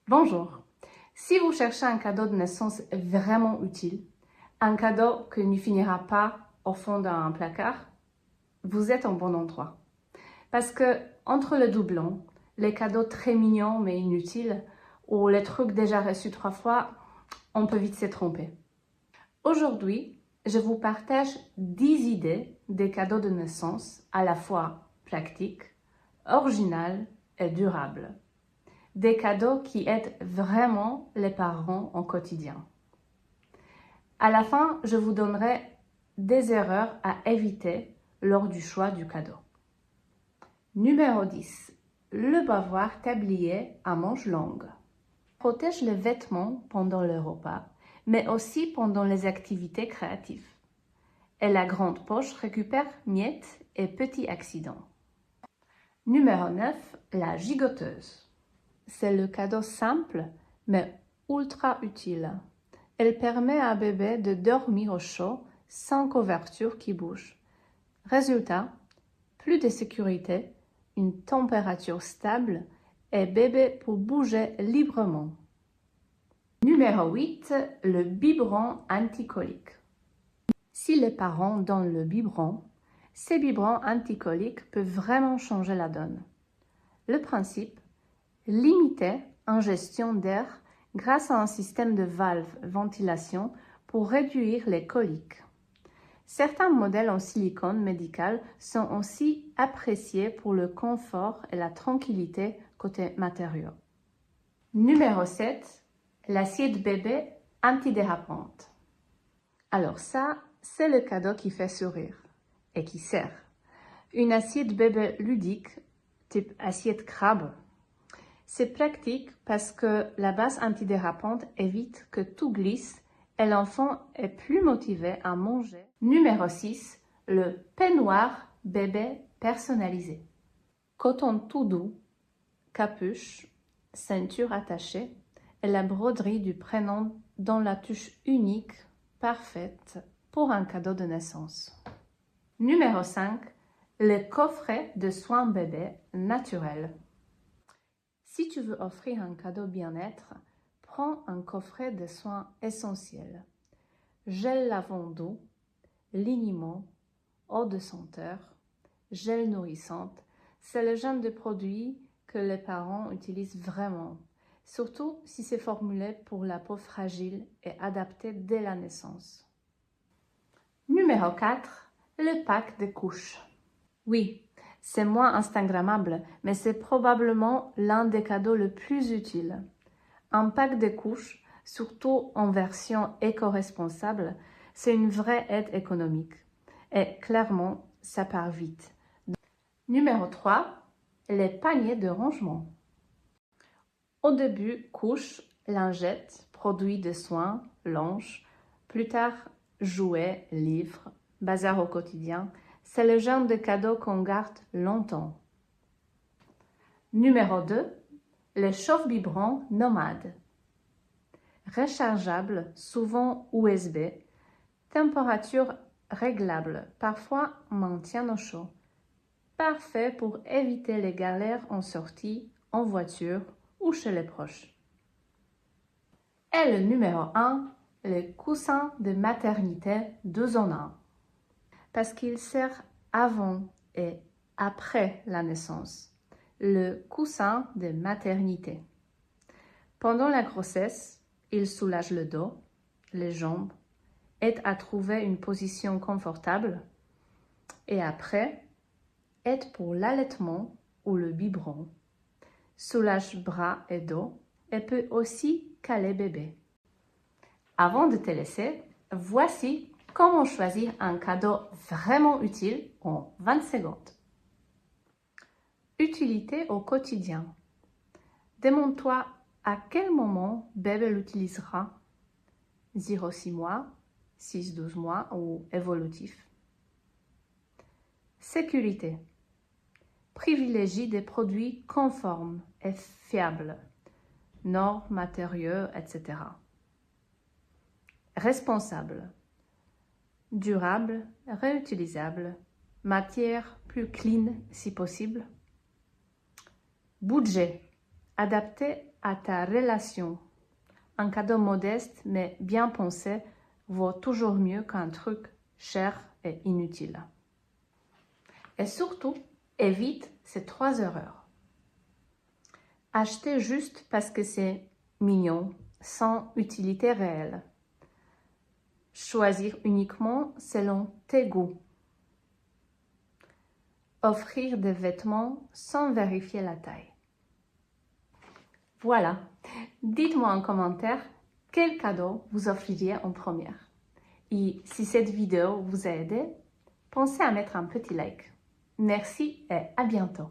Bonjour. Si vous cherchez un cadeau de naissance vraiment utile, un cadeau qui ne finira pas au fond d'un placard, vous êtes au bon endroit. Parce que entre le doublon, les cadeaux très mignons mais inutiles, ou les trucs déjà reçus 3 fois, on peut vite se tromper. Aujourd'hui, je vous partage 10 idées des cadeaux de naissance à la fois pratiques, originales et durables. Des cadeaux qui aident vraiment les parents au quotidien. À la fin, je vous donnerai des erreurs à éviter lors du choix du cadeau. Numéro 10. Le bavoir tablier à manches longues. Protège les vêtements pendant le repas, mais aussi pendant les activités créatives. Et la grande poche récupère miettes et petits accidents. Numéro 9. La gigoteuse. C'est le cadeau simple, mais ultra utile. Elle permet à bébé de dormir au chaud sans couverture qui bouge. Résultat, plus de sécurité, une température stable et bébé peut bouger librement. Numéro 8. Le biberon anticolique. Si les parents donnent le biberon, ces biberons anticoliques peuvent vraiment changer la donne. Le principe, limiter ingestion d'air grâce à un système de valve ventilation pour réduire les coliques. Certains modèles en silicone médical sont aussi appréciés pour le confort et la tranquillité côté matériaux. Numéro 7. L'assiette bébé antidérapante. Alors ça, c'est le cadeau qui fait sourire et qui sert. Une assiette bébé ludique, type assiette crabe. C'est pratique parce que la base antidérapante évite que tout glisse et l'enfant est plus motivé à manger. Numéro 6. Le peignoir bébé personnalisé. Coton tout doux, capuche, ceinture attachée et la broderie du prénom dans la touche unique, parfaite pour un cadeau de naissance. Numéro 5. Le coffret de soins bébé naturel. Si tu veux offrir un cadeau bien-être, prends un coffret de soins essentiels. Gel lavant doux, liniment, eau de senteur, gel nourrissante, c'est le genre de produit que les parents utilisent vraiment, surtout si c'est formulé pour la peau fragile et adapté dès la naissance. Numéro 4. Le pack de couches. Oui, c'est moins instagrammable, mais c'est probablement l'un des cadeaux les plus utiles. Un pack de couches, surtout en version éco-responsable, c'est une vraie aide économique. Et clairement, ça part vite. Numéro 3. Les paniers de rangement. Au début, couches, lingettes, produits de soins, linge. Plus tard, jouets, livres, bazar au quotidien. C'est le genre de cadeau qu'on garde longtemps. Numéro 2. Le chauffe-biberon nomade. Rechargeable, souvent USB. Température réglable, parfois maintien au chaud. Parfait pour éviter les galères en sortie, en voiture ou chez les proches. Et le numéro 1, le coussin de maternité 2 en 1. Parce qu'il sert avant et après la naissance. Le coussin de maternité. Pendant la grossesse, il soulage le dos, les jambes, aide à trouver une position confortable et après, aide pour l'allaitement ou le biberon, soulage bras et dos et peut aussi caler bébé. Avant de te laisser, voici comment choisir un cadeau vraiment utile en 20 secondes. Utilité au quotidien. Demande-toi à quel moment bébé l'utilisera. 0-6 mois, 6-12 mois ou évolutif. Sécurité. Privilégie des produits conformes et fiables, normes, matériaux, etc. Responsable. Durable, réutilisable, matière plus clean si possible. Budget. Adapté à ta relation. Un cadeau modeste mais bien pensé vaut toujours mieux qu'un truc cher et inutile. Et surtout, évite ces 3 erreurs. Acheter juste parce que c'est mignon, sans utilité réelle. Choisir uniquement selon tes goûts. Offrir des vêtements sans vérifier la taille. Voilà, dites-moi en commentaire quel cadeau vous offririez en première. Et si cette vidéo vous a aidé, pensez à mettre un petit like. Merci et à bientôt.